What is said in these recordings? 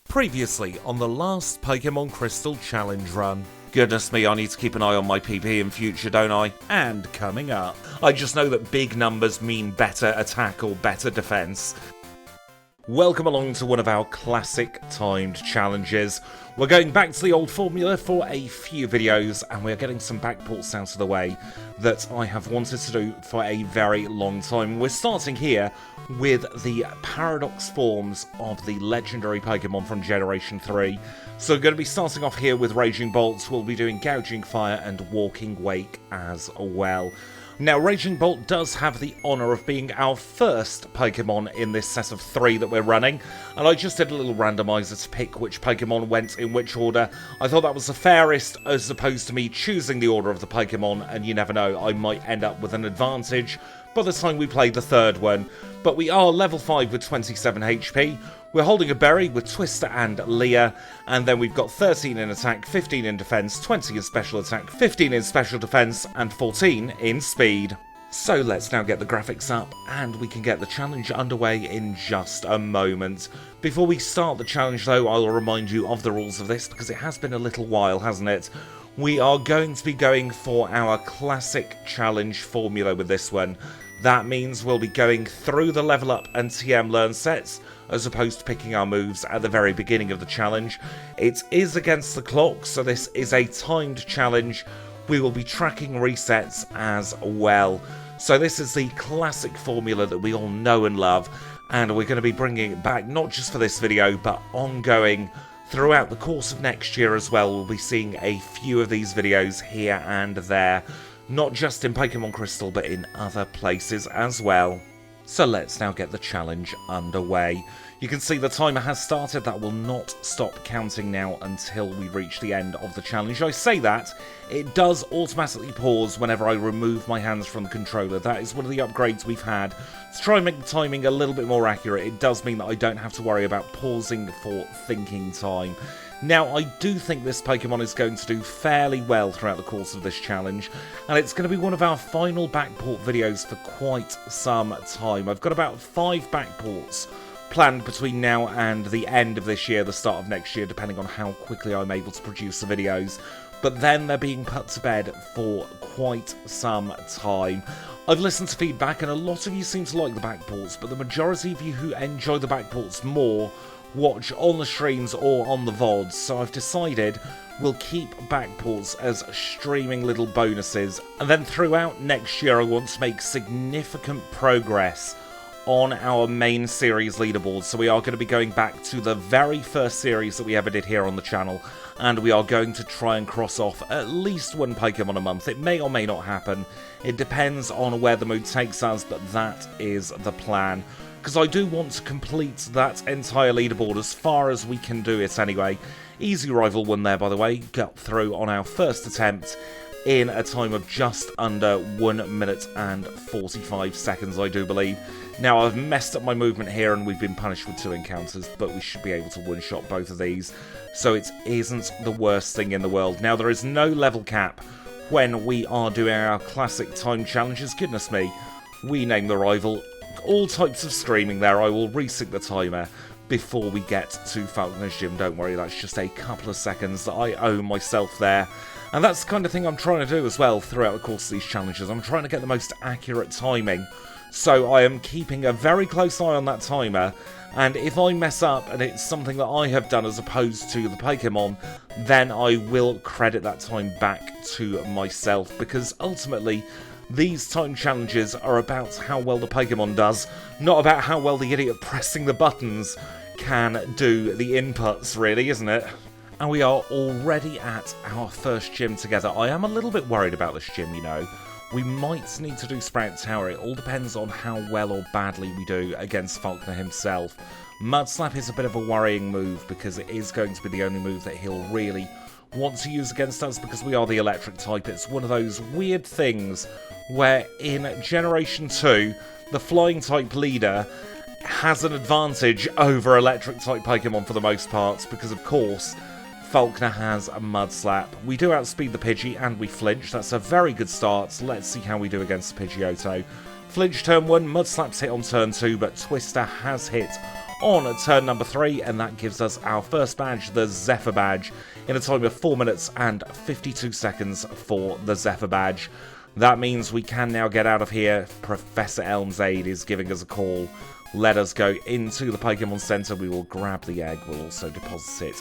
Previously on the last Pokemon Crystal Challenge run. Goodness me, I need to keep an eye on my PP in future, don't I? And coming up, I just know that big numbers mean better attack or better defense. Welcome along to one of our classic timed challenges. We're going back to the old formula for a few videos, and we're getting some backports out of the way that I have wanted to do for a very long time. We're starting here with the paradox forms of the legendary Pokemon from Generation 3. So we're going to be starting off here with Raging Bolts. We'll be doing Gouging Fire and Walking Wake as well. Now, Raging Bolt does have the honour of being our first Pokemon in this set of 3 that we're running, and I just did a little randomizer to pick which Pokemon went in which order. I thought that was the fairest, as opposed to me choosing the order of the Pokemon, and you never know, I might end up with an advantage by the time we play the third one. But we are level 5 with 27 HP. We're holding a berry with Twister and Leah, and then we've got 13 in attack, 15 in defense, 20 in special attack, 15 in special defense, and 14 in speed. So let's now get the graphics up, and we can get the challenge underway in just a moment. Before we start the challenge though, I'll remind you of the rules of this, because it has been a little while, hasn't it? We are going to be going for our classic challenge formula with this one. That means we'll be going through the level up and TM learn sets, as opposed to picking our moves at the very beginning of the challenge. It is against the clock, so this is a timed challenge. We will be tracking resets as well. So this is the classic formula that we all know and love, and we're going to be bringing it back not just for this video, but ongoing throughout the course of next year as well. We'll be seeing a few of these videos here and there. Not just in Pokemon Crystal, but in other places as well. So let's now get the challenge underway. You can see the timer has started. That will not stop counting now until we reach the end of the challenge. I say that, it does automatically pause whenever I remove my hands from the controller. That is one of the upgrades we've had. To try and make the timing a little bit more accurate, it does mean that I don't have to worry about pausing for thinking time. Now, I do think this Pokemon is going to do fairly well throughout the course of this challenge, and it's going to be one of our final backport videos for quite some time. I've got about 5 backports planned between now and the end of this year, the start of next year, depending on how quickly I'm able to produce the videos. But then they're being put to bed for quite some time. I've listened to feedback, and a lot of you seem to like the backports, but the majority of you who enjoy the backports more watch on the streams or on the VODs, so I've decided we'll keep backports as streaming little bonuses, and then throughout next year I want to make significant progress on our main series leaderboard. So we are going to be going back to the very first series that we ever did here on the channel, and we are going to try and cross off at least one Pokemon a month. It may or may not happen, it depends on where the mood takes us, but that is the plan. Because I do want to complete that entire leaderboard as far as we can do it anyway. Easy Rival won there, by the way, got through on our first attempt in a time of just under 1 minute and 45 seconds, I do believe. Now, I've messed up my movement here, and we've been punished with 2 encounters, but we should be able to one-shot both of these, so it isn't the worst thing in the world. Now, there is no level cap when we are doing our classic time challenges. Goodness me, we name the rival. All types of screaming there. I will resync the timer before we get to Falconer's Gym. Don't worry, that's just a couple of seconds that I owe myself there. And that's the kind of thing I'm trying to do as well throughout the course of these challenges. I'm trying to get the most accurate timing. So I am keeping a very close eye on that timer. And if I mess up and it's something that I have done as opposed to the Pokemon, then I will credit that time back to myself. Because ultimately, these time challenges are about how well the Pokemon does, not about how well the idiot pressing the buttons can do the inputs, really, isn't it? And we are already at our first gym together. I am a little bit worried about this gym, you know. We might need to do Sprout Tower. It all depends on how well or badly we do against Falconer himself. Mud Slap is a bit of a worrying move, because it is going to be the only move that he'll really want to use against us, because we are the electric type. It's one of those weird things where in Generation 2, the flying type leader has an advantage over electric type Pokemon for the most part, because of course Falconer has a Mud Slap. We do outspeed the Pidgey and we flinch. That's a very good start. Let's see how we do against the Pidgeotto. Flinch turn 1, Mud Slap's hit on turn 2, but Twister has hit on turn number 3, and that gives us our first badge, the Zephyr badge, in a time of 4 minutes and 52 seconds for the Zephyr badge. That means we can now get out of here. Professor Elm's aid is giving us a call. Let us go into the Pokemon Center. We will grab the egg. We'll also deposit it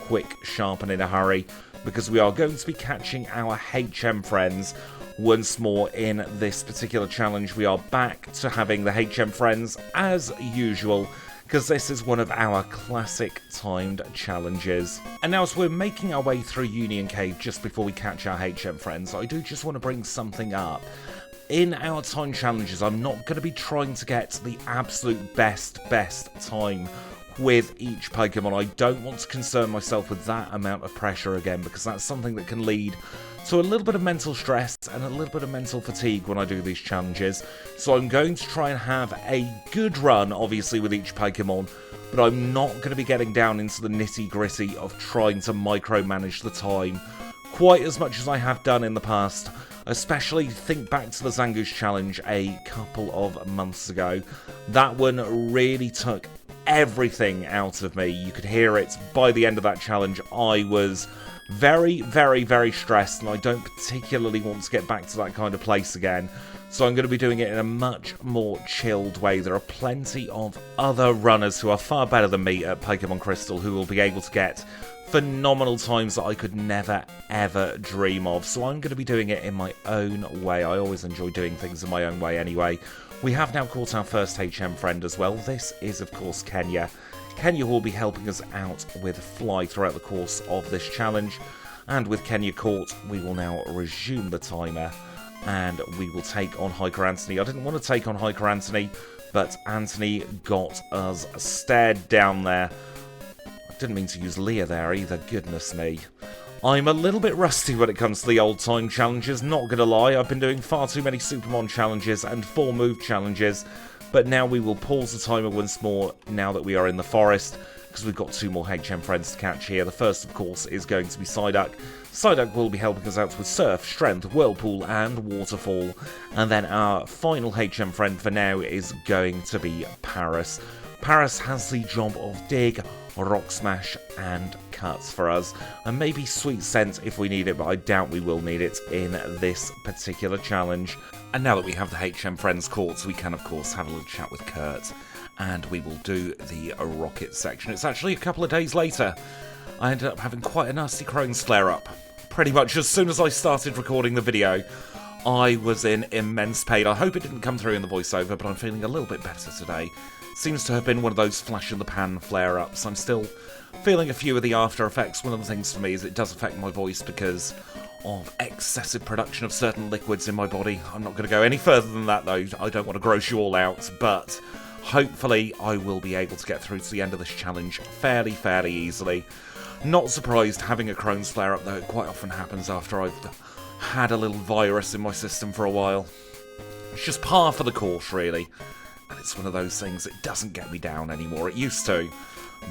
quick, sharp, and in a hurry, because we are going to be catching our HM friends once more in this particular challenge. We are back to having the HM friends as usual, because this is one of our classic timed challenges. And now as we're making our way through Union Cave just before we catch our HM friends, I do just want to bring something up. In our time challenges, I'm not going to be trying to get the absolute best time with each Pokemon. I don't want to concern myself with that amount of pressure again, because that's something that can lead to a little bit of mental stress and a little bit of mental fatigue when I do these challenges. So I'm going to try and have a good run, obviously, with each Pokemon, but I'm not going to be getting down into the nitty-gritty of trying to micromanage the time quite as much as I have done in the past. Especially think back to the Zangoose challenge a couple of months ago. That one really took everything out of me. You could hear it by the end of that challenge. I was very, very, very stressed, and I don't particularly want to get back to that kind of place again. So I'm going to be doing it in a much more chilled way. There are plenty of other runners who are far better than me at Pokemon Crystal who will be able to get phenomenal times that I could never, ever dream of. So I'm going to be doing it in my own way. I always enjoy doing things in my own way anyway. We have now caught our first HM friend as well. This is, of course, Kenya. Kenya will be helping us out with Fly throughout the course of this challenge. And with Kenya caught, we will now resume the timer, and we will take on Hiker Anthony. I didn't want to take on Hiker Anthony, but Anthony got us stared down there. I didn't mean to use Leah there either, goodness me. I'm a little bit rusty when it comes to the old time challenges, not gonna lie. I've been doing far too many Supermon challenges and 4-move challenges, but now we will pause the timer once more now that we are in the forest, because we've got 2 more HM friends to catch here. The first, of course, is going to be Psyduck. Psyduck will be helping us out with Surf, Strength, Whirlpool, and Waterfall. And then our final HM friend for now is going to be Paris. Paris has the job of Dig, Rock Smash, and Cuts for us, and maybe Sweet Scent if we need it, but I doubt we will need it in this particular challenge. And now that we have the HM friends caught, we can of course have a little chat with Kurt, and we will do the rocket section. It's actually a couple of days later. I ended up having quite a nasty Crohn's flare-up. Pretty much as soon as I started recording the video, I was in immense pain. I hope it didn't come through in the voiceover, but I'm feeling a little bit better today. Seems to have been one of those flash-in-the-pan flare-ups. I'm still feeling a few of the after effects. One of the things for me is it does affect my voice because of excessive production of certain liquids in my body. I'm not going to go any further than that, though. I don't want to gross you all out, but hopefully I will be able to get through to the end of this challenge fairly easily. Not surprised having a Crohn's flare-up, though. It quite often happens after I've had a little virus in my system for a while. It's just par for the course, really. And it's one of those things that doesn't get me down anymore. It used to.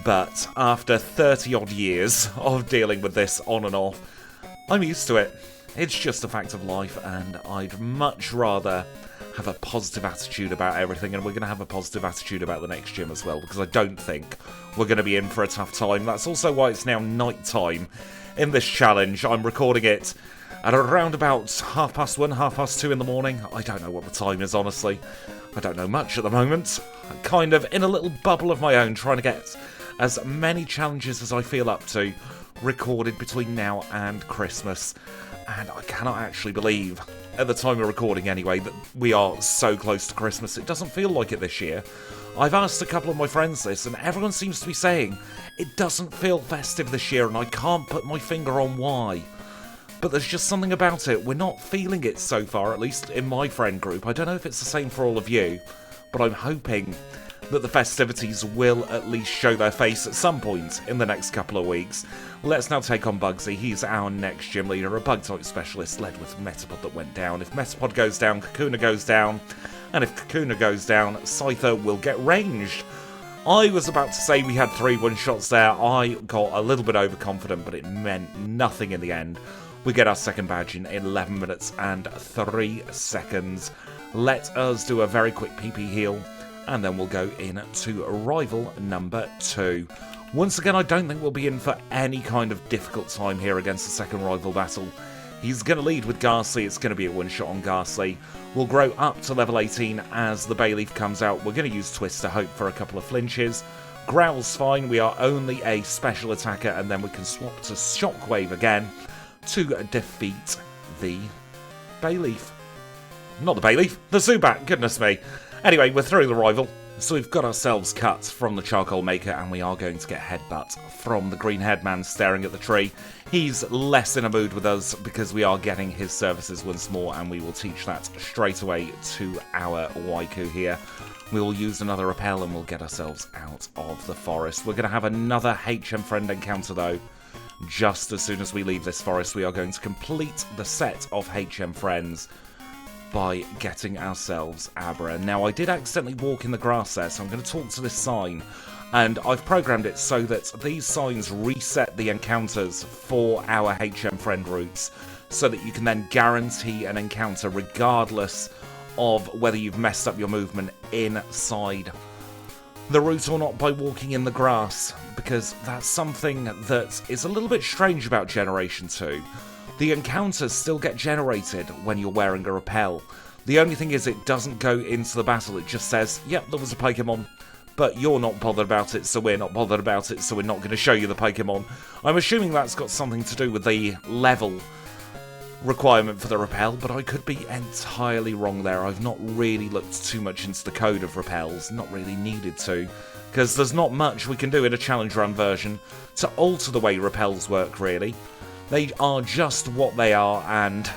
But after 30-odd years of dealing with this on and off, I'm used to it. It's just a fact of life, and I'd much rather have a positive attitude about everything, and we're going to have a positive attitude about the next gym as well, because I don't think we're going to be in for a tough time. That's also why it's now night time in this challenge. I'm recording it at around about 1:30, 2:30 in the morning. I don't know what the time is, honestly. I don't know much at the moment. I'm kind of in a little bubble of my own, trying to get as many challenges as I feel up to recorded between now and Christmas. And I cannot actually believe, at the time of recording anyway, that we are so close to Christmas. It doesn't feel like it this year. I've asked a couple of my friends this, and everyone seems to be saying it doesn't feel festive this year, and I can't put my finger on why. But there's just something about it. We're not feeling it so far, at least in my friend group. I don't know if it's the same for all of you, but I'm hoping that the festivities will at least show their face at some point in the next couple of weeks. Let's now take on Bugsy. He's our next gym leader, a bug-type specialist led with Metapod that went down. If Metapod goes down, Kakuna goes down. And if Kakuna goes down, Scyther will get ranged. I was about to say we had 3 one-shots there. I got a little bit overconfident, but it meant nothing in the end. We get our second badge in 11 minutes and 3 seconds. Let us do a very quick PP heal, and then we'll go into rival number 2. Once again, I don't think we'll be in for any kind of difficult time here against the second rival battle. He's going to lead with Ghastly. It's going to be a one-shot on Ghastly. We'll grow up to level 18 as the Bayleaf comes out. We're going to use Twist to hope for a couple of flinches. Growl's fine. We are only a special attacker, and then we can swap to Shockwave again to defeat the Bayleaf. Not the Bayleaf, the Zubat, goodness me. Anyway, we're through the rival. So we've got ourselves cut from the Charcoal Maker, and we are going to get Headbutt from the green-haired man staring at the tree. He's less in a mood with us because we are getting his services once more, and we will teach that straight away to our Waiku here. We will use another Repel, and we'll get ourselves out of the forest. We're going to have another HM Friend encounter, though. Just as soon as we leave this forest, we are going to complete the set of HM Friends by getting ourselves Abra. Now, I did accidentally walk in the grass there, so I'm going to talk to this sign, and I've programmed it so that these signs reset the encounters for our HM Friend routes, so that you can then guarantee an encounter regardless of whether you've messed up your movement inside the route or not by walking in the grass, because that's something that is a little bit strange about Generation 2. The encounters still get generated when you're wearing a Repel. The only thing is it doesn't go into the battle, it just says, yep, there was a Pokémon, but you're not bothered about it, so we're not bothered about it, so we're not going to show you the Pokémon. I'm assuming that's got something to do with the level requirement for the Repel, but I could be entirely wrong there. I've not really looked too much into the code of Repels, not really needed to, because there's not much we can do in a challenge run version to alter the way Repels work, really. They are just what they are, and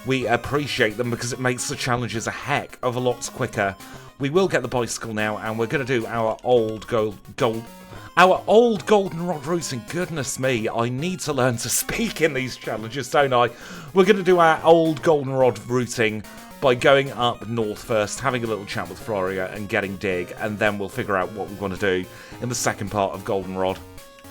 we appreciate them because it makes the challenges a heck of a lot quicker. We will get the bicycle now, and we're going to do our old goldenrod routing. Goodness me, I need to learn to speak in these challenges, don't I? We're going to do our old goldenrod routing by going up north first, having a little chat with Floria and getting Dig, and then we'll figure out what we want to do in the second part of Goldenrod.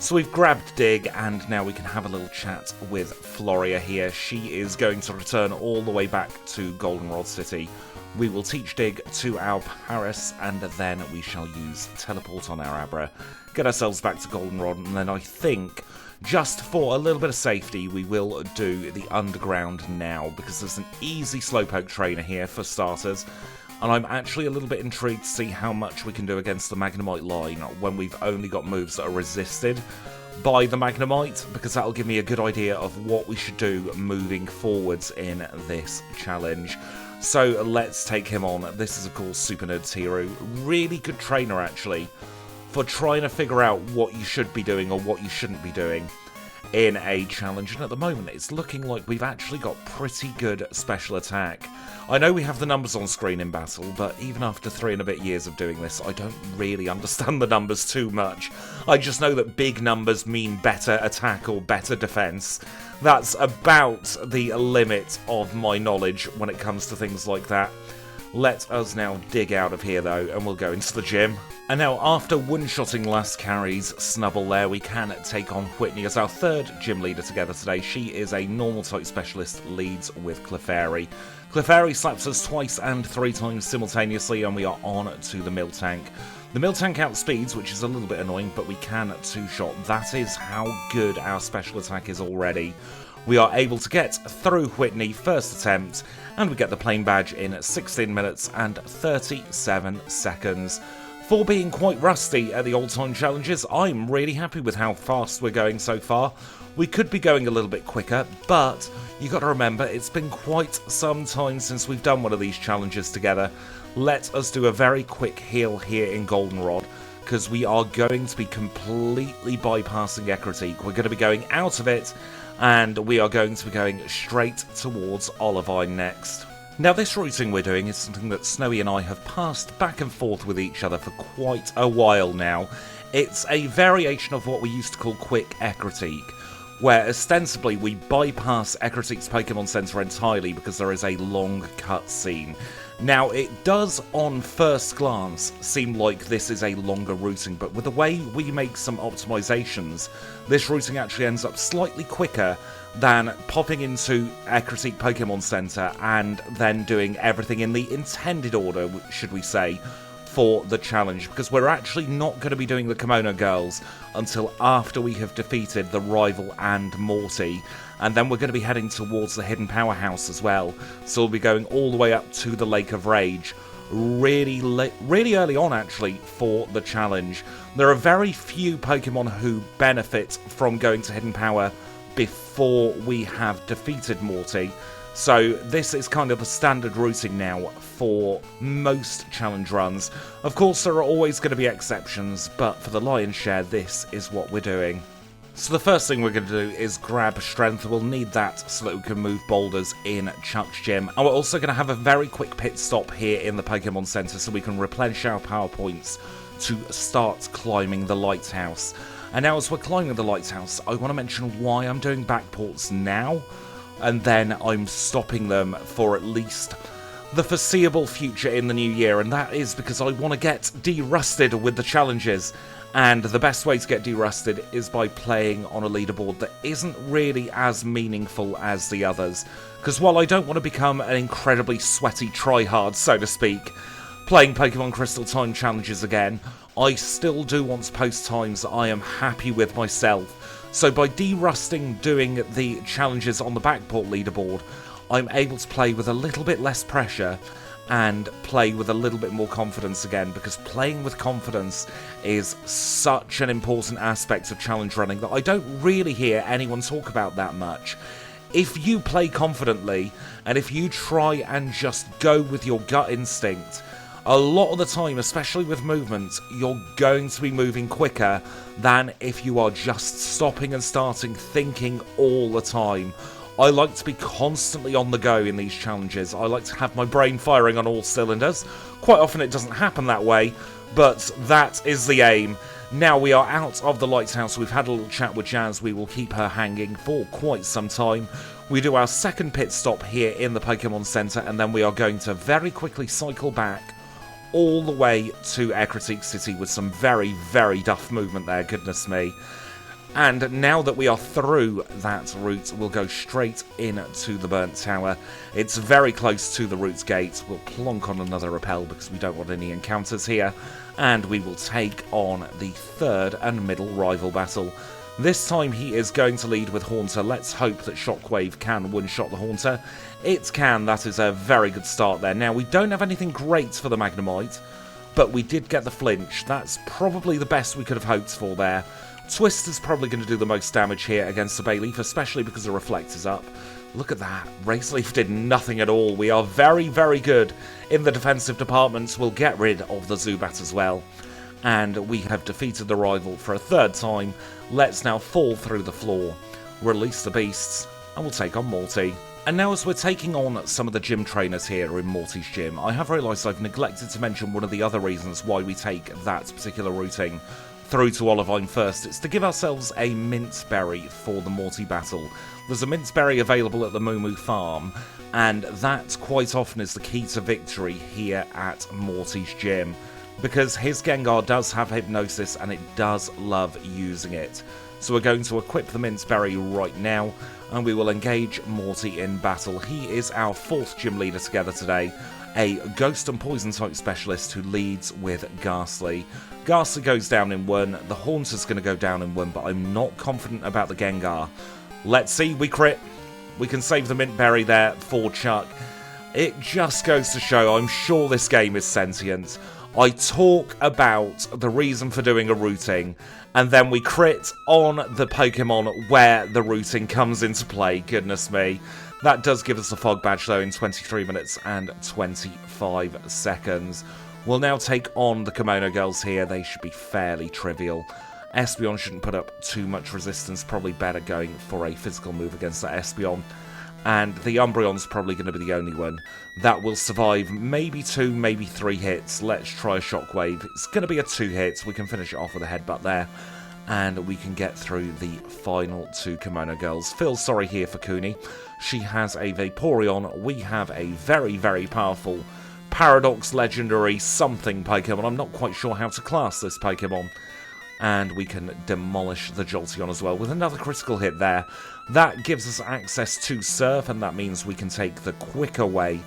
So we've grabbed Dig, and now we can have a little chat with Floria here. She is going to return all the way back to Goldenrod City. We will teach Dig to our Paris, and then we shall use Teleport on our Abra, get ourselves back to Goldenrod, and then I think, just for a little bit of safety, we will do the Underground now, because there's an easy Slowpoke trainer here for starters. And I'm actually a little bit intrigued to see how much we can do against the Magnemite line when we've only got moves that are resisted by the Magnemite, because that'll give me a good idea of what we should do moving forwards in this challenge. So let's take him on. This is, of course, Super Nerd Tiru. Really good trainer, actually, for trying to figure out what you should be doing or what you shouldn't be doing in a challenge. And at the moment, it's looking like we've actually got pretty good special attack. I know we have the numbers on screen in battle, but even after 3 and a bit years of doing this, I don't really understand the numbers too much. I just know that big numbers mean better attack or better defense. That's about the limit of my knowledge when it comes to things like that. Let us now dig out of here, though, and we'll go into the gym. And now, after one-shotting Lascarry's Snubble there, we can take on Whitney as our third gym leader together today. She is a normal-type specialist, leads with Clefairy. Clefairy slaps us twice and 3 times simultaneously, and we are on to the Miltank. The Miltank outspeeds, which is a little bit annoying, but we can two-shot. That is how good our special attack is already. We are able to get through Whitney first attempt, and we get the plain badge in 16 minutes and 37 seconds. For being quite rusty at the old-time challenges, I'm really happy with how fast we're going so far. We could be going a little bit quicker, but you got to remember, it's been quite some time since we've done one of these challenges together. Let us do a very quick heal here in Goldenrod, because we are going to be completely bypassing Ecruteak. We're going to be going out of it, and we are going to be going straight towards Olivine next. Now, this routing we're doing is something that Snowy and I have passed back and forth with each other for quite a while now. It's a variation of what we used to call Quick Ecruteak, where ostensibly we bypass Ecruteak's Pokemon Center entirely because there is a long cutscene. Now, it does on first glance seem like this is a longer routing, but with the way we make some optimizations, this routing actually ends up slightly quicker than popping into Ecruteak Pokemon Center and then doing everything in the intended order, should we say, for the challenge, because we're actually not going to be doing the Kimono Girls until after we have defeated the rival and Morty, and then we're going to be heading towards the Hidden Powerhouse as well, so we'll be going all the way up to the Lake of Rage really early on actually for the challenge. There are very few Pokemon who benefit from going to Hidden Power before we have defeated Morty, so this is kind of the standard routing now for most challenge runs. Of course there are always going to be exceptions, but for the lion's share this is what we're doing. So the first thing we're going to do is grab strength. We'll need that so that we can move boulders in Chuck's gym. And we're also going to have a very quick pit stop here in the Pokemon Center so we can replenish our power points to start climbing the lighthouse. And now as we're climbing the lighthouse, I want to mention why I'm doing backports now, and then I'm stopping them for at least the foreseeable future in the new year, and that is because I want to get de-rusted with the challenges. And the best way to get de-rusted is by playing on a leaderboard that isn't really as meaningful as the others. Because while I don't want to become an incredibly sweaty tryhard, so to speak, playing Pokemon Crystal Time challenges again, I still do want to post times that I am happy with myself. So by de-rusting doing the challenges on the backport leaderboard, I'm able to play with a little bit less pressure and play with a little bit more confidence again, because playing with confidence is such an important aspect of challenge running that I don't really hear anyone talk about that much. If you play confidently, and if you try and just go with your gut instinct, a lot of the time, especially with movement, you're going to be moving quicker than if you are just stopping and starting thinking all the time. I like to be constantly on the go in these challenges. I like to have my brain firing on all cylinders. Quite often it doesn't happen that way, but that is the aim. Now we are out of the lighthouse. We've had a little chat with Jazz. We will keep her hanging for quite some time. We do our second pit stop here in the Pokemon Center, and then we are going to very quickly cycle back all the way to Air Critique City with some very, very duff movement there, goodness me. And now that we are through that route, we'll go straight into the Burnt Tower. It's very close to the route's gate. We'll plonk on another repel because we don't want any encounters here. And we will take on the third and middle rival battle. This time he is going to lead with Haunter. Let's hope that Shockwave can one-shot the Haunter. It can. That is a very good start there. Now, we don't have anything great for the Magnemite, but we did get the flinch. That's probably the best we could have hoped for there. Twist is probably going to do the most damage here against the Bayleaf, especially because the Reflect is up. Look at that. Razorleaf did nothing at all. We are very, very good in the defensive departments. We'll get rid of the Zubat as well. And we have defeated the rival for a third time. Let's now fall through the floor, release the beasts, and we'll take on Morty. And now as we're taking on some of the gym trainers here in Morty's gym, I have realised I've neglected to mention one of the other reasons why we take that particular routing through to Olivine first. It's to give ourselves a mint berry for the Morty battle. There's a mint berry available at the Moo Moo farm, and that quite often is the key to victory here at Morty's gym, because his Gengar does have Hypnosis and it does love using it. So we're going to equip the mint berry right now, and we will engage Morty in battle. He is our fourth gym leader together today, a Ghost and Poison type specialist who leads with Ghastly. Ghastly goes down in one, the Haunter's going to go down in one, but I'm not confident about the Gengar. Let's see, we crit. We can save the mint berry there for Chuck. It just goes to show, I'm sure this game is sentient. I talk about the reason for doing a routing, and then we crit on the Pokemon where the routing comes into play. Goodness me. That does give us a Fog Badge, though, in 23 minutes and 25 seconds. We'll now take on the Kimono Girls here. They should be fairly trivial. Espeon shouldn't put up too much resistance. Probably better going for a physical move against that Espeon. And the Umbreon's probably going to be the only one that will survive maybe 2, maybe 3 hits. Let's try a Shockwave. It's going to be a 2 hits. We can finish it off with a Headbutt there. And we can get through the final 2 Kimono Girls. Feel sorry here for Kuni. She has a Vaporeon. We have a very, very powerful Paradox Legendary something Pokemon. I'm not quite sure how to class this Pokemon. And we can demolish the Jolteon as well with another critical hit there. That gives us access to Surf, and that means we can take the quicker way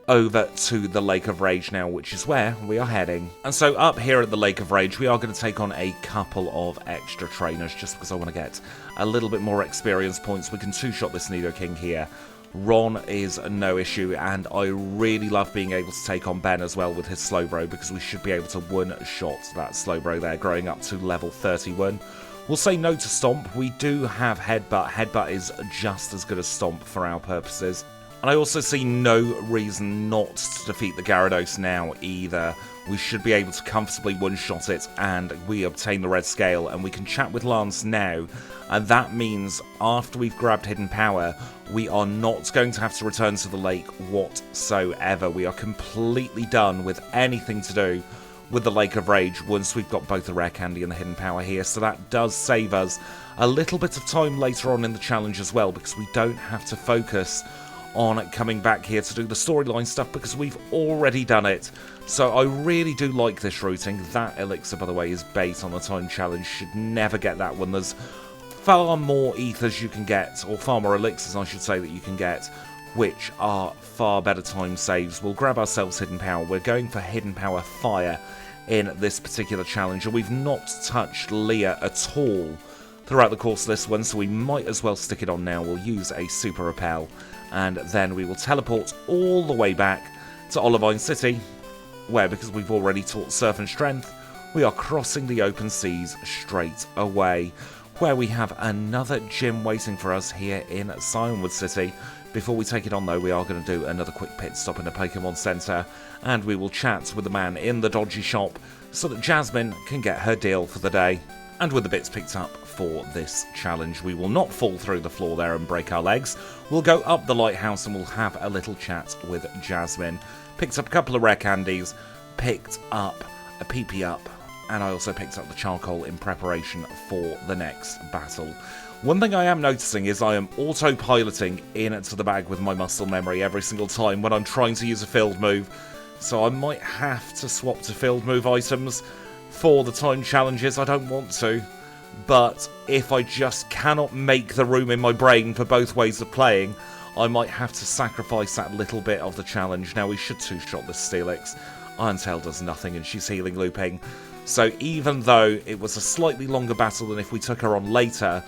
over to the Lake of Rage now, which is where we are heading. And so up here at the Lake of Rage, we are going to take on a couple of extra trainers, just because I want to get a little bit more experience points. We can two-shot this Nidoking here. Ron is no issue, and I really love being able to take on Ben as well with his Slowbro, because we should be able to one-shot that Slowbro there, growing up to level 31. We'll say no to Stomp. We do have Headbutt. Headbutt is just as good as Stomp for our purposes. And I also see no reason not to defeat the Gyarados now either. We should be able to comfortably one-shot it, and we obtain the red scale, and we can chat with Lance now. And that means after we've grabbed Hidden Power, we are not going to have to return to the lake whatsoever. We are completely done with anything to do with the Lake of Rage once we've got both the Rare Candy and the Hidden Power here. So that does save us a little bit of time later on in the challenge as well, because we don't have to focus on coming back here to do the storyline stuff, because we've already done it. So I really do like this routing. That elixir, by the way, is bait on the time challenge. Should never get that one. There's far more ethers you can get, or far more elixirs I should say, that you can get, which are far better time saves. We'll grab ourselves Hidden Power. We're going for Hidden Power Fire in this particular challenge, and we've not touched Leah at all throughout the course of this one, so we might as well stick it on now. We'll use a Super Repel, and then we will teleport all the way back to Olivine City, where, because we've already taught Surf and Strength, we are crossing the open seas straight away, where we have another gym waiting for us here in Cianwood City. Before we take it on, though, we are going to do another quick pit stop in a Pokémon Center, and we will chat with the man in the dodgy shop so that Jasmine can get her deal for the day. And with the bits picked up for this challenge, we will not fall through the floor there and break our legs. We'll go up the lighthouse and we'll have a little chat with Jasmine. Picked up a couple of rare candies, picked up a PP up, and I also picked up the charcoal in preparation for the next battle. One thing I am noticing is I am autopiloting into the bag with my muscle memory every single time when I'm trying to use a field move, so I might have to swap to field move items for the time challenges. I don't want to, but if I just cannot make the room in my brain for both ways of playing, I might have to sacrifice that little bit of the challenge. Now we should two-shot this Steelix. Irontail does nothing and she's healing looping, so even though it was a slightly longer battle than if we took her on later,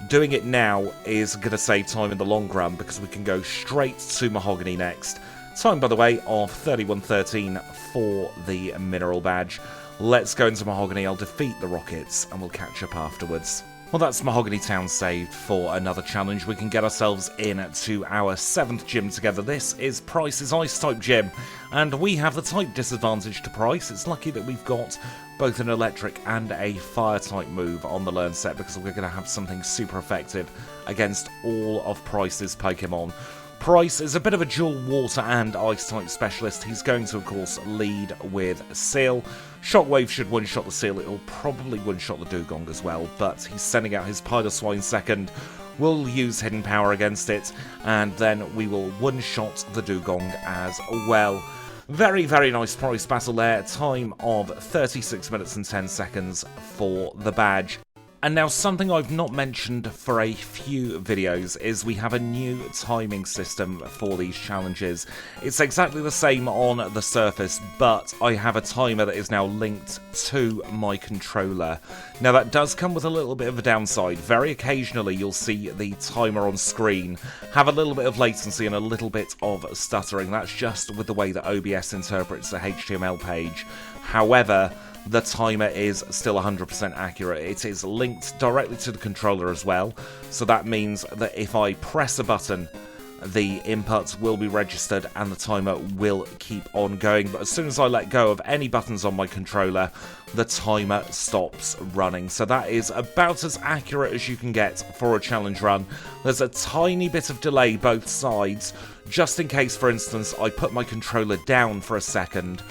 doing it now is going to save time in the long run, because we can go straight to Mahogany next. Time, by the way, of 31:13 for the Mineral Badge. Let's go into Mahogany, I'll defeat the Rockets, and we'll catch up afterwards. Well, that's Mahogany Town saved for another challenge. We can get ourselves in to our 7th gym together. This is Price's Ice-type gym, and we have the type disadvantage to Price. It's lucky that we've got both an electric and a fire-type move on the learn set, because we're going to have something super effective against all of Price's Pokemon. Price is a bit of a dual water and ice type specialist. He's going to, of course, lead with Seal. Shockwave should one-shot the Seal. It'll probably one-shot the Dugong as well, but he's sending out his Piloswine second. We'll use Hidden Power against it, and then we will one-shot the Dugong as well. Very, very nice Price battle there. Time of 36 minutes and 10 seconds for the badge. And now, something I've not mentioned for a few videos is we have a new timing system for these challenges. It's exactly the same on the surface, but I have a timer that is now linked to my controller. Now, that does come with a little bit of a downside. Very occasionally, you'll see the timer on screen have a little bit of latency and a little bit of stuttering. That's just with the way that OBS interprets the HTML page. However, the timer is still 100% accurate. It is linked directly to the controller as well, so that means that if I press a button, the inputs will be registered and the timer will keep on going. But as soon as I let go of any buttons on my controller, the timer stops running. So that is about as accurate as you can get for a challenge run. There's a tiny bit of delay both sides, just in case, for instance, I put my controller down for a second,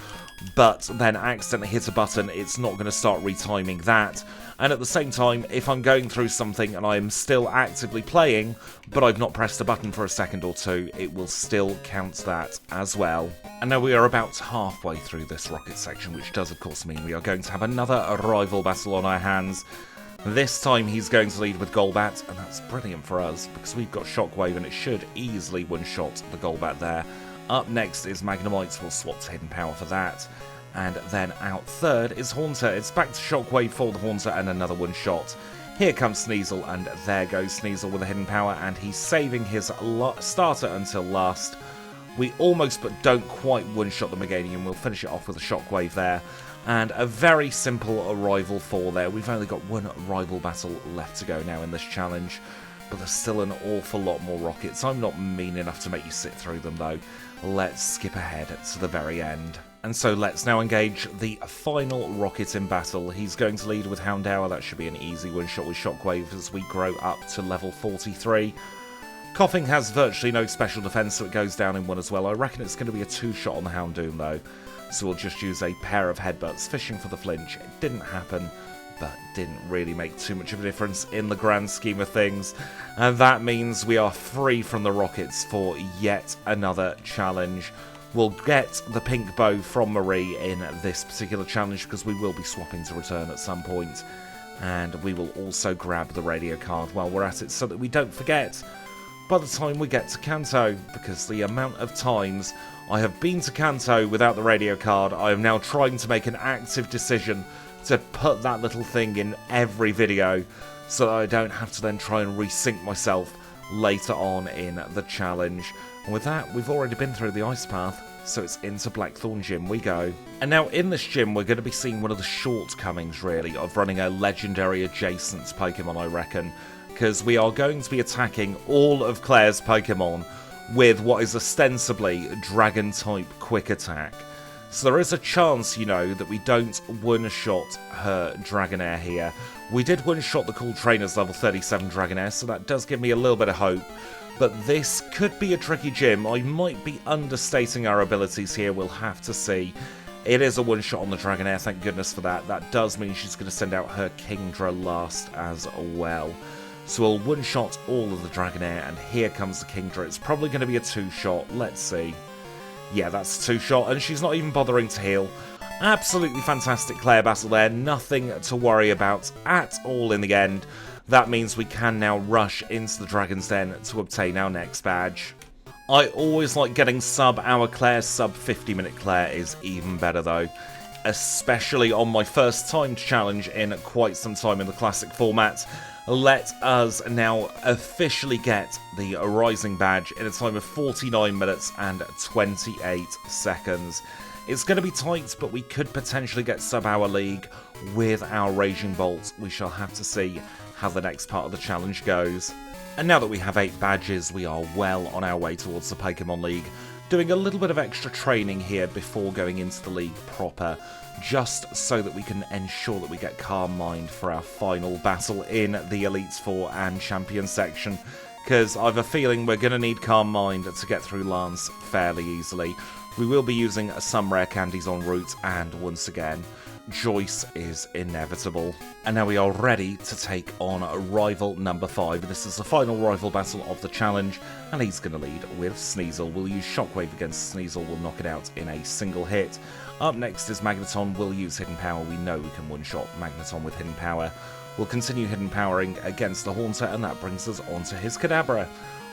but then accidentally hit a button, it's not going to start retiming that. And at the same time, if I'm going through something and I am still actively playing, but I've not pressed a button for a second or two, it will still count that as well. And now we are about halfway through this rocket section, which does of course mean we are going to have another rival battle on our hands. This time he's going to lead with Golbat, and that's brilliant for us, because we've got Shockwave and it should easily one-shot the Golbat there. Up next is Magnemite, we'll swap to Hidden Power for that. And then out third is Haunter. It's back to Shockwave for the Haunter and another one-shot. Here comes Sneasel, and there goes Sneasel with a Hidden Power, and he's saving his starter until last. We almost but don't quite one-shot the Meganium. We'll finish it off with a Shockwave there. And a very simple rival 4 there. We've only got one rival battle left to go now in this challenge. But there's still an awful lot more rockets. I'm not mean enough to make you sit through them though. Let's skip ahead to the very end. And so let's now engage the final rocket in battle. He's going to lead with Houndour. That should be an easy one-shot with Shockwave as we grow up to level 43. Coughing has virtually no special defense, so it goes down in 1 as well. I reckon it's going to be a 2-shot on the Houndoom though. So we'll just use a pair of headbutts, fishing for the flinch. It didn't happen, but didn't really make too much of a difference in the grand scheme of things. And that means we are free from the rockets for yet another challenge. We'll get the pink bow from Marie in this particular challenge because we will be swapping to return at some point. And we will also grab the radio card while we're at it so that we don't forget by the time we get to Kanto, because the amount of times I have been to Kanto without the radio card, I am now trying to make an active decision to put that little thing in every video so that I don't have to then try and resync myself later on in the challenge. And with that, we've already been through the ice path, so it's into Blackthorn Gym we go. And now in this gym, we're going to be seeing one of the shortcomings, really, of running a legendary adjacent Pokemon, I reckon, because we are going to be attacking all of Claire's Pokemon with what is ostensibly Dragon-type Quick Attack. So there is a chance, you know, that we don't one-shot her Dragonair here. We did one-shot the Cool Trainer's level 37 Dragonair, so that does give me a little bit of hope. But this could be a tricky gym. I might be understating our abilities here, we'll have to see. It is a one-shot on the Dragonair, thank goodness for that. That does mean she's going to send out her Kingdra last as well. So we'll one-shot all of the Dragonair, and here comes the Kingdra. It's probably going to be a 2-shot, let's see. Yeah, that's a 2-shot, and she's not even bothering to heal. Absolutely fantastic Claire battle there, nothing to worry about at all in the end. That means we can now rush into the Dragon's Den to obtain our next badge. I always like getting sub-hour Claire, sub-50-minute Claire is even better though. Especially on my first timed challenge in quite some time in the classic format. Let us now officially get the Rising Badge in a time of 49 minutes and 28 seconds. It's going to be tight, but we could potentially get sub-hour League with our Raging Bolt. We shall have to see how the next part of the challenge goes. And now that we have 8 badges, we are well on our way towards the Pokemon League, doing a little bit of extra training here before going into the League proper, just so that we can ensure that we get Calm Mind for our final battle in the Elites 4 and Champion section, because I have a feeling we're going to need Calm Mind to get through Lance fairly easily. We will be using some rare candies en route, and once again, Joyce is inevitable. And now we are ready to take on rival number 5. This is the final rival battle of the challenge, and he's going to lead with Sneasel. We'll use Shockwave against Sneasel, we'll knock it out in a single hit. Up next is Magneton. We'll use Hidden Power. We know we can one-shot Magneton with Hidden Power. We'll continue Hidden Powering against the Haunter, and that brings us onto his Kadabra.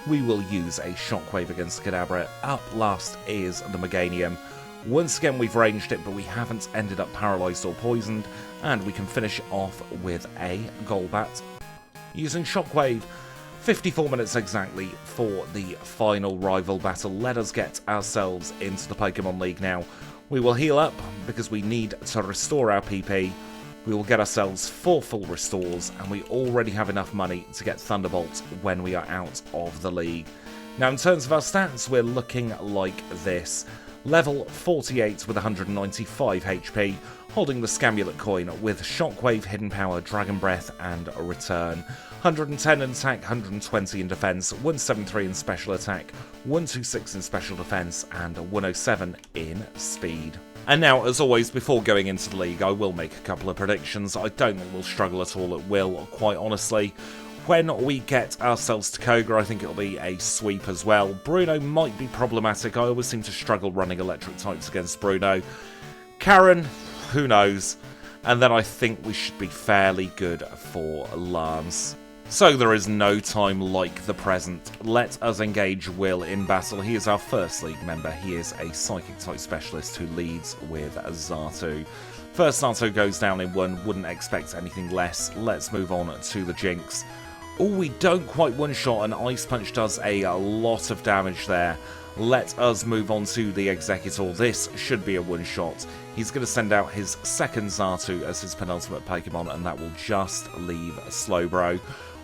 We will use a Shockwave against Kadabra. Up last is the Meganium. Once again, we've ranged it, but we haven't ended up paralysed or poisoned, and we can finish off with a Golbat using Shockwave. 54 minutes exactly for the final rival battle. Let us get ourselves into the Pokemon League now. We will heal up because we need to restore our PP. We will get ourselves 4 full restores, and we already have enough money to get Thunderbolt when we are out of the league. Now, in terms of our stats, we're looking like this. Level 48 with 195 HP, holding the Scamulet coin with Shockwave, Hidden Power, Dragon Breath, and a Return. 110 in attack, 120 in defense, 173 in special attack, 126 in special defense, and 107 in speed. And now, as always, before going into the league, I will make a couple of predictions. I don't think we'll struggle at all at will, quite honestly. When we get ourselves to Koga, I think it'll be a sweep as well. Bruno might be problematic. I always seem to struggle running electric types against Bruno. Karen, who knows? And then I think we should be fairly good for Lance. So there is no time like the present. Let us engage Will in battle. He is our first league member. He is a psychic type specialist who leads with Xatu. First Xatu goes down in 1, wouldn't expect anything less. Let's move on to the Jinx. Oh, we don't quite one-shot, and Ice Punch does a lot of damage there. Let us move on to the Executor. This should be a one-shot. He's going to send out his second Xatu as his penultimate Pokemon, and that will just leave Slowbro.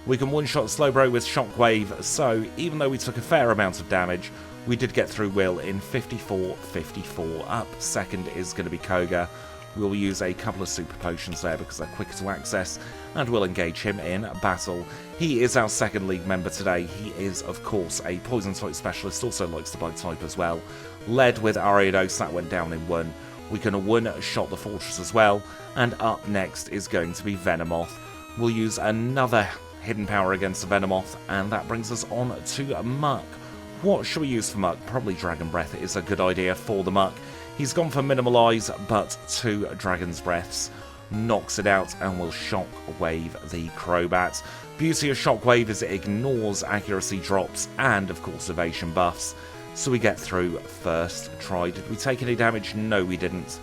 We can one-shot Slowbro with Shockwave, so even though we took a fair amount of damage, we did get through Will in 54-54. Up second is going to be Koga. We'll use a couple of Super Potions there because they're quicker to access, and we'll engage him in battle. He is our second league member today. He is, of course, a Poison type specialist, also likes the Bug type as well. Led with Ariados, that went down in 1. We can one-shot the Fortress as well, and up next is going to be Venomoth. We'll use another hidden power against the Venomoth, and that brings us on to Muck. What should we use for Muck? Probably Dragon Breath is a good idea for the Muck. He's gone for Minimalize, but 2 Dragon's Breaths knocks it out and will Shockwave the Crobat. Beauty of Shockwave is it ignores accuracy drops and, of course, evasion buffs. So we get through first try. Did we take any damage? No, we didn't.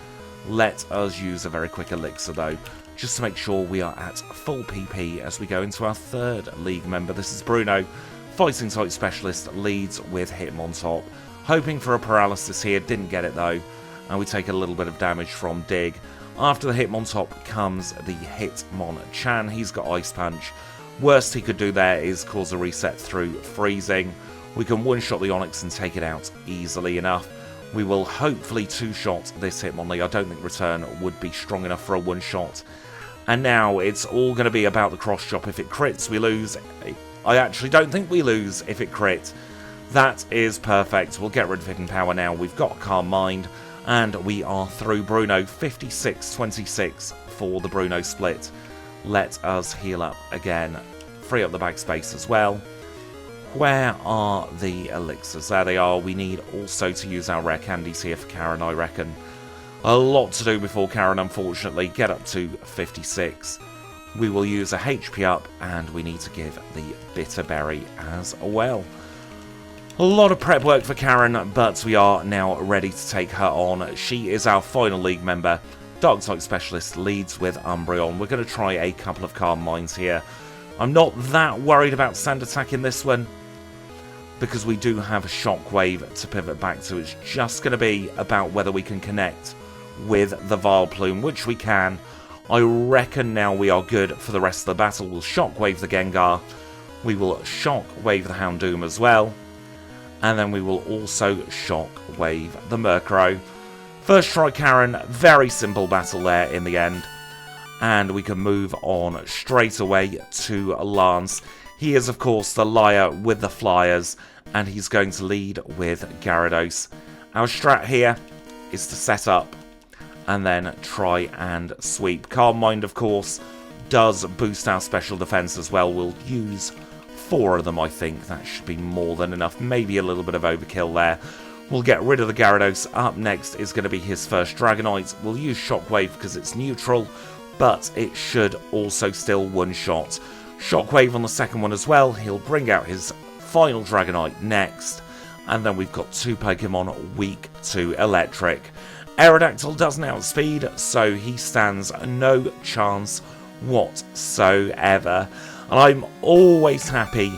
Let us use a very quick elixir, though, just to make sure we are at full PP as we go into our third league member. This is Bruno, fighting type specialist, leads with Hitmontop. Hoping for a paralysis here, didn't get it though, and we take a little bit of damage from Dig. After the Hitmontop comes the Hitmonchan. He's got Ice Punch. Worst he could do there is cause a reset through freezing. We can one-shot the Onix and take it out easily enough. We will hopefully two-shot this Hitmonlee. I don't think Return would be strong enough for a one-shot. And now it's all going to be about the cross-chop. If it crits, we lose. I actually don't think we lose if it crits. That is perfect. We'll get rid of Hidden Power now. We've got Calm Mind, and we are through Bruno. 56-26 for the Bruno split. Let us heal up again. Free up the backspace as well. Where are the elixirs? There they are. We need also to use our rare candies here for Karen, I reckon. A lot to do before Karen, unfortunately. Get up to 56. We will use a HP up, and we need to give the Bitter Berry as well. A lot of prep work for Karen, but we are now ready to take her on. She is our final league member. Dark-type specialist, leads with Umbreon. We're going to try a couple of Calm Minds here. I'm not that worried about Sand Attack in this one, because we do have a Shockwave to pivot back to. It's just going to be about whether we can connect with the Vileplume, which we can. I reckon now we are good for the rest of the battle. We'll Shockwave the Gengar. We will Shockwave the Houndoom as well. And then we will also Shockwave the Murkrow. First try Karen, very simple battle there in the end. And we can move on straight away to Lance. He is, of course, the liar with the flyers, and he's going to lead with Gyarados. Our strat here is to set up and then try and sweep. Calm Mind, of course, does boost our special defense as well. We'll use 4 of them, I think. That should be more than enough. Maybe a little bit of overkill there. We'll get rid of the Gyarados. Up next is going to be his first Dragonite. We'll use Shockwave because it's neutral, but it should also still one-shot. Shockwave on the second one as well. He'll bring out his final Dragonite next. And then we've got 2 Pokemon weak to Electric. Aerodactyl doesn't outspeed, so he stands no chance whatsoever. And I'm always happy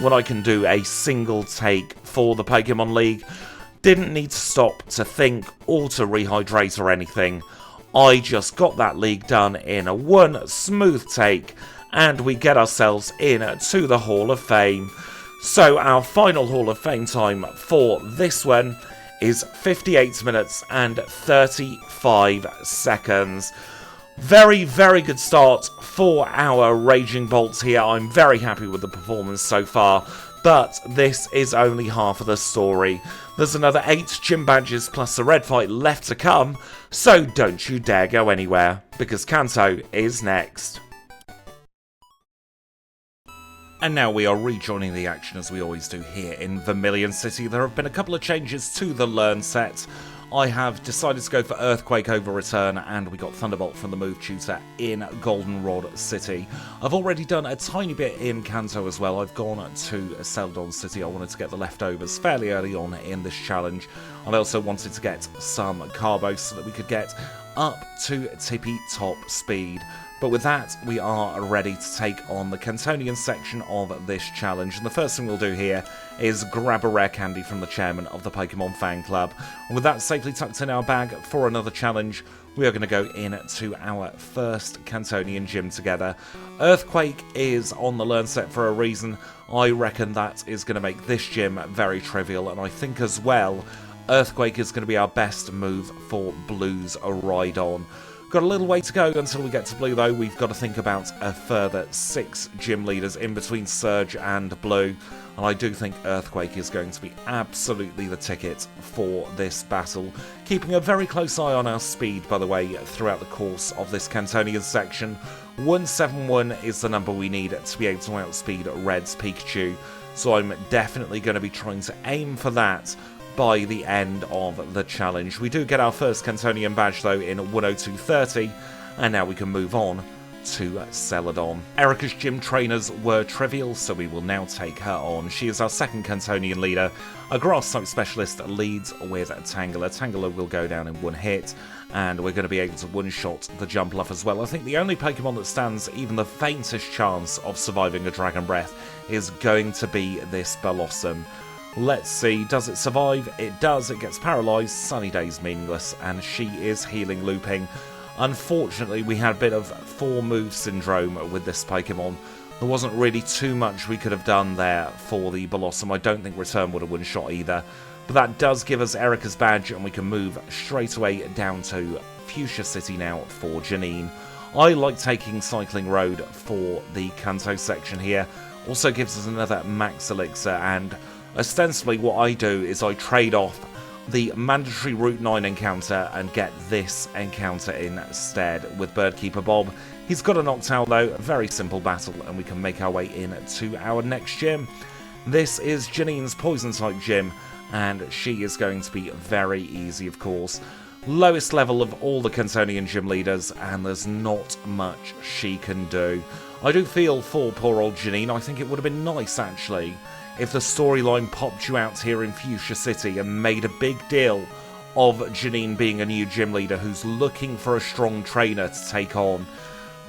when I can do a single take for the Pokemon League. Didn't need to stop to think or to rehydrate or anything. I just got that league done in a one smooth take, and we get ourselves in to the Hall of Fame. So our final Hall of Fame time for this one is 58 minutes and 35 seconds. Very, very good start for our Raging Bolts here. I'm very happy with the performance so far, but this is only half of the story. There's another 8 gym badges plus a red fight left to come, so don't you dare go anywhere, because Kanto is next. And now we are rejoining the action as we always do here in Vermilion City. There have been a couple of changes to the Learn set. I have decided to go for Earthquake over Return, and we got Thunderbolt from the move tutor in Goldenrod City. I've already done a tiny bit in Kanto as well. I've gone to Celadon City. I wanted to get the leftovers fairly early on in this challenge. And I also wanted to get some carbos so that we could get up to tippy top speed. But with that, we are ready to take on the Cantonian section of this challenge. And the first thing we'll do here is grab a rare candy from the chairman of the Pokemon fan club. And with that safely tucked in our bag for another challenge, we are going to go into our first Cantonian gym together. Earthquake is on the learn set for a reason. I reckon that is going to make this gym very trivial. And I think as well, Earthquake is going to be our best move for Blue's Rhydon. Got a little way to go until we get to Blue though. We've got to think about a further 6 gym leaders in between Surge and Blue. And I do think Earthquake is going to be absolutely the ticket for this battle. Keeping a very close eye on our speed, by the way, throughout the course of this Cantonian section. 171 is the number we need to be able to outspeed Red's Pikachu. So I'm definitely going to be trying to aim for that by the end of the challenge. We do get our first Cantonian badge though in 102.30, and now we can move on to Celadon. Erica's gym trainers were trivial, so we will now take her on. She is our second Cantonian leader. A grass type specialist leads with Tangela. Tangela will go down in one hit, and we're going to be able to one-shot the Jumpluff as well. I think the only Pokemon that stands even the faintest chance of surviving a Dragon Breath is going to be this Blossom. Let's see, does it survive? It does. It gets paralysed. Sunny Day's meaningless, and she is healing looping. Unfortunately, we had a bit of 4-move syndrome with this Pokemon. There wasn't really too much we could have done there for the Blossom. I don't think Return would have one-shot either. But that does give us Erica's badge, and we can move straight away down to Fuchsia City now for Janine. I like taking Cycling Road for the Kanto section here. Also gives us another Max Elixir, and ostensibly what I do is I trade off the mandatory Route 9 encounter and get this encounter instead with Birdkeeper Bob. He's got a Noctowl though, a very simple battle, and we can make our way in to our next gym. This is Janine's Poison type gym, and she is going to be very easy of course. Lowest level of all the Cantonian gym leaders, and there's not much she can do. I do feel for poor old Janine. I think it would have been nice actually if the storyline popped you out here in Fuchsia City and made a big deal of Janine being a new gym leader who's looking for a strong trainer to take on.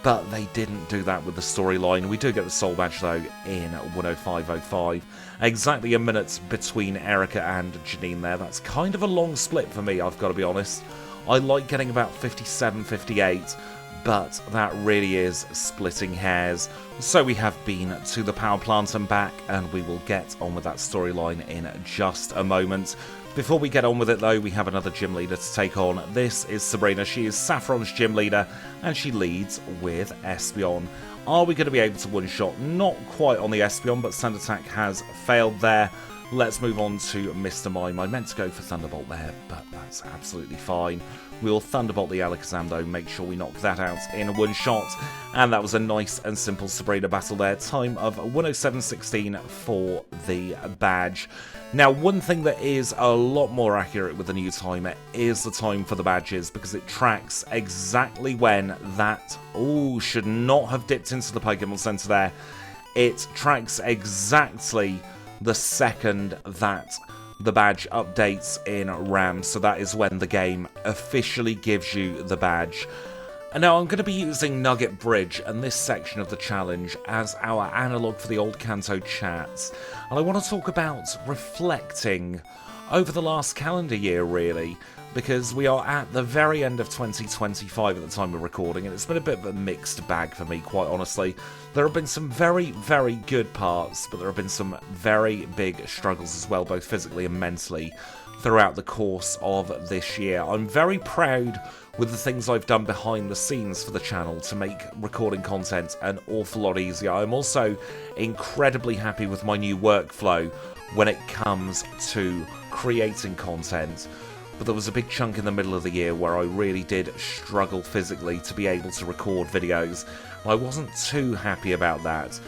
But they didn't do that with the storyline. We do get the Soul Badge though in 105.05. Exactly a minute between Erica and Janine there. That's kind of a long split for me, I've got to be honest. I like getting about 57, 58. But that really is splitting hairs. So we have been to the power plant and back, and we will get on with that storyline in just a moment. Before we get on with it though, we have another gym leader to take on. This is Sabrina. She is Saffron's gym leader, and she leads with Espeon. Are we going to be able to one-shot? Not quite on the Espeon, but Sand Attack has failed there. Let's move on to Mr. Mime. I meant to go for Thunderbolt there, but that's absolutely fine. We'll Thunderbolt the Alakazam though, make sure we knock that out in one shot. And that was a nice and simple Sabrina battle there. Time of 107.16 for the badge. Now, one thing that is a lot more accurate with the new timer is the time for the badges, because it tracks exactly when that... Ooh, should not have dipped into the Pokemon Center there. It tracks exactly the second that the badge updates in RAM, so that is when the game officially gives you the badge. And now I'm going to be using Nugget Bridge and this section of the challenge as our analogue for the old Kanto chats. And I want to talk about reflecting over the last calendar year, really, because we are at the very end of 2025 at the time of recording, and it's been a bit of a mixed bag for me, quite honestly. There have been some very, very good parts, but there have been some very big struggles as well, both physically and mentally, throughout the course of this year. I'm very proud with the things I've done behind the scenes for the channel to make recording content an awful lot easier. I'm also incredibly happy with my new workflow when it comes to creating content. But there was a big chunk in the middle of the year where I really did struggle physically to be able to record videos. I wasn't too happy about that.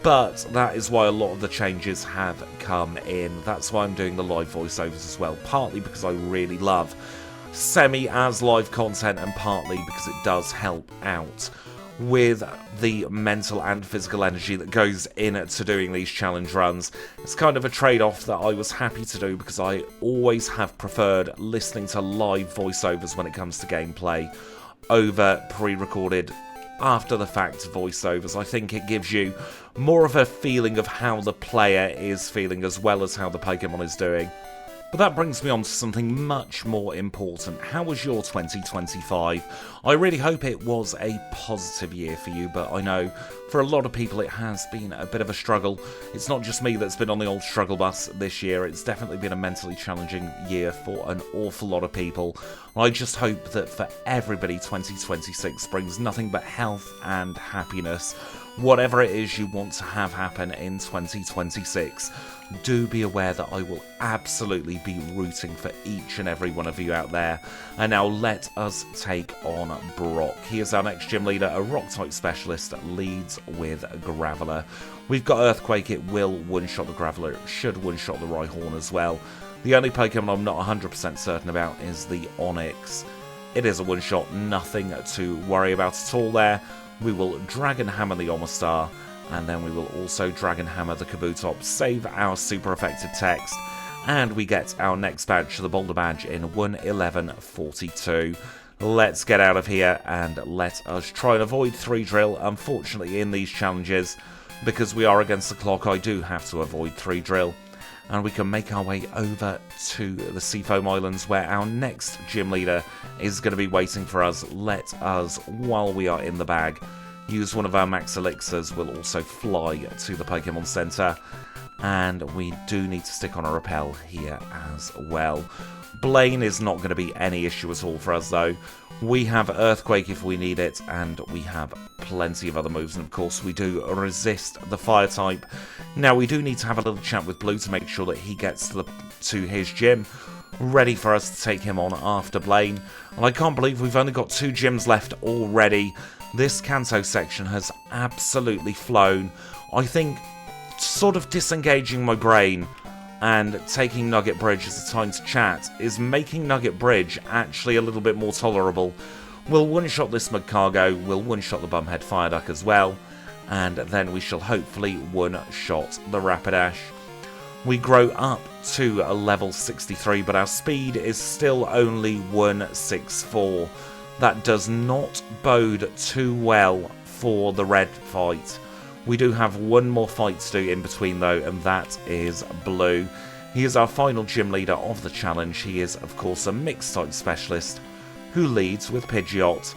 But that is why a lot of the changes have come in. That's why I'm doing the live voiceovers as well, partly because I really love semi as live content, and partly because it does help out with the mental and physical energy that goes into doing these challenge runs. It's kind of a trade-off that I was happy to do, because I always have preferred listening to live voiceovers when it comes to gameplay over pre-recorded after the fact voiceovers. I think it gives you more of a feeling of how the player is feeling as well as how the Pokemon is doing. But that brings me on to something much more important. How was your 2025? I really hope it was a positive year for you, but I know for a lot of people it has been a bit of a struggle. It's not just me that's been on the old struggle bus this year. It's definitely been a mentally challenging year for an awful lot of people. I just hope that for everybody 2026 brings nothing but health and happiness. Whatever it is you want to have happen in 2026, do be aware that I will absolutely be rooting for each and every one of you out there. And now let us take on Brock. He is our next gym leader, a rock-type specialist, leads with Graveler. We've got Earthquake. It will one-shot the Graveler. It should one-shot the Rhyhorn as well. The only Pokemon I'm not 100% certain about is the Onix. It is a one-shot, nothing to worry about at all there. We will Dragon Hammer the Omastar, and then we will also Dragon Hammer the Kabutops, save our super effective text, and we get our next badge, the Boulder Badge, in 1:11:42. Let's get out of here and let us try and avoid 3 drill. Unfortunately, in these challenges, because we are against the clock, I do have to avoid 3 drill. And we can make our way over to the Seafoam Islands, where our next gym leader is going to be waiting for us. Let us, while we are in the bag, use one of our max elixirs. We'll also fly to the Pokemon Center, and we do need to stick on a repel here as well. Blaine is not going to be any issue at all for us, though. We have Earthquake if we need it, and we have plenty of other moves, and of course we do resist the fire type. Now we do need to have a little chat with Blue to make sure that he gets to his gym, ready for us to take him on after Blaine. And I can't believe we've only got 2 gyms left already. This Kanto section has absolutely flown. I think sort of disengaging my brain and taking Nugget Bridge as a time to chat is making Nugget Bridge actually a little bit more tolerable. We'll one-shot this Magcargo, we'll one-shot the Bumhead Fireduck as well, and then we shall hopefully one-shot the Rapidash. We grow up to a level 63, but our speed is still only 164. That does not bode too well for the red fight. We do have one more fight to do in between though, and that is Blue. He is our final gym leader of the challenge. He is, of course, a mixed type specialist who leads with Pidgeot.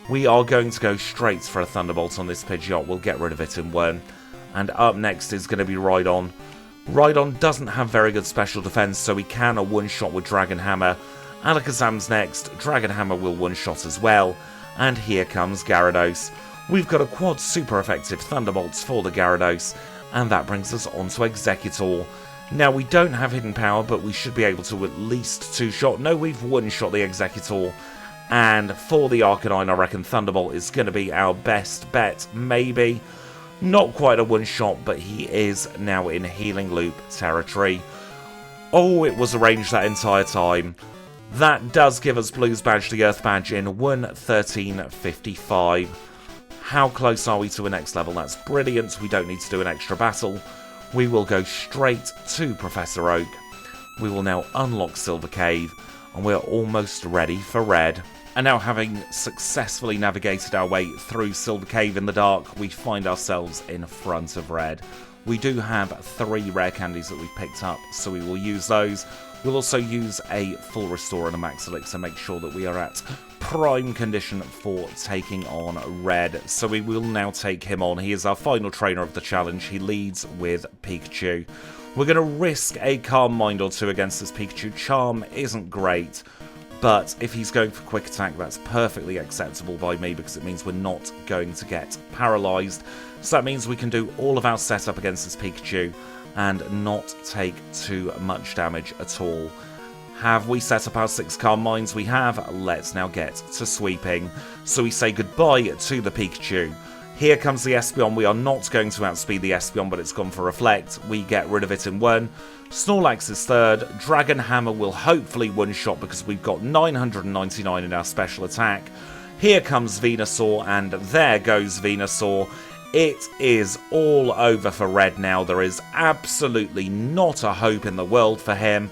We are going to go straight for a Thunderbolt on this Pidgeot. We'll get rid of it in 1. And up next is going to be Rhydon. Rhydon doesn't have very good special defense, so we can a one-shot with Dragon Hammer. Alakazam's next. Dragon Hammer will one-shot as well. And here comes Gyarados. We've got a quad super effective Thunderbolts for the Gyarados, and that brings us on to Exeggutor. Now we don't have Hidden Power, but we should be able to at least 2-shot. No, we've one-shot the Exeggutor, and for the Arcanine I reckon Thunderbolt is going to be our best bet, maybe. Not quite a one-shot, but he is now in Healing Loop territory. Oh, it was arranged that entire time. That does give us Blue's badge, the Earth badge, in 1:13:55. How close are we to a next level? That's brilliant. We don't need to do an extra battle. We will go straight to Professor Oak. We will now unlock Silver Cave, and we're almost ready for Red. And now, having successfully navigated our way through Silver Cave in the dark, we find ourselves in front of Red. We do have 3 rare candies that we've picked up, so we will use those. We'll also use a full restore and a max elixir, make sure that we are at prime condition for taking on Red. So we will now take him on. He is our final trainer of the challenge. He leads with Pikachu. We're going to risk a Calm Mind or 2 against this Pikachu. Charm isn't great, but if he's going for Quick Attack, that's perfectly acceptable by me because it means we're not going to get paralysed. So that means we can do all of our setup against this Pikachu and not take too much damage at all. Have we set up our 6 Calm Minds? We have. Let's now get to sweeping. So we say goodbye to the Pikachu. Here comes the Espeon. We are not going to outspeed the Espeon, but it's gone for Reflect. We get rid of it in 1. Snorlax is 3rd. Dragon Hammer will hopefully one-shot because we've got 999 in our special attack. Here comes Venusaur, and there goes Venusaur. It is all over for Red now. There is absolutely not a hope in the world for him.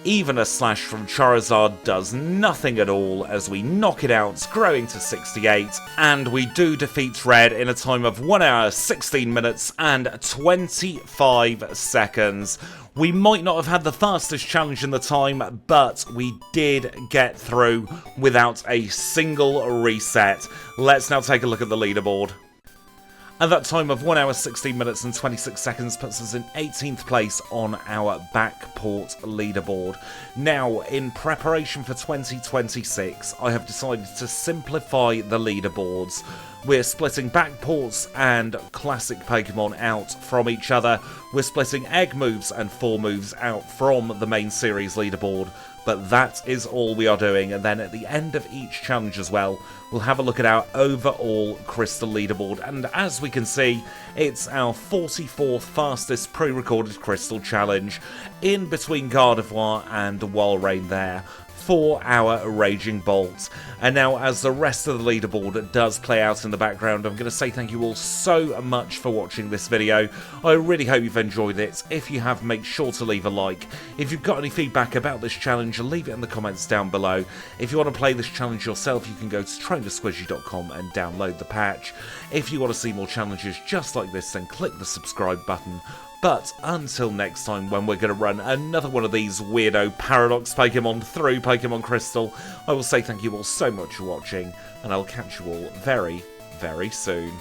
Even a Slash from Charizard does nothing at all as we knock it out, growing to 68, and we do defeat Red in a time of 1 hour, 16 minutes, and 25 seconds. We might not have had the fastest challenge in the time, but we did get through without a single reset. Let's now take a look at the leaderboard. And that time of 1 hour, 16 minutes and 26 seconds puts us in 18th place on our Backport leaderboard. Now, in preparation for 2026, I have decided to simplify the leaderboards. We're splitting Backports and Classic Pokémon out from each other. We're splitting Egg moves and 4 moves out from the main series leaderboard. But that is all we are doing, and then at the end of each challenge as well, we'll have a look at our overall Crystal leaderboard, and as we can see, it's our 44th fastest pre-recorded Crystal challenge, in between Gardevoir and Walrein there, for our Raging Bolt. And now, as the rest of the leaderboard does play out in the background, I'm going to say thank you all so much for watching this video. I really hope you've enjoyed it. If you have, make sure to leave a like. If you've got any feedback about this challenge, leave it in the comments down below. If you want to play this challenge yourself, you can go to trainersquidgy.com and download the patch. If you want to see more challenges just like this, then click the subscribe button. But until next time, when we're going to run another one of these weirdo Paradox Pokemon through Pokemon Crystal, I will say thank you all so much for watching, and I'll catch you all very, very soon.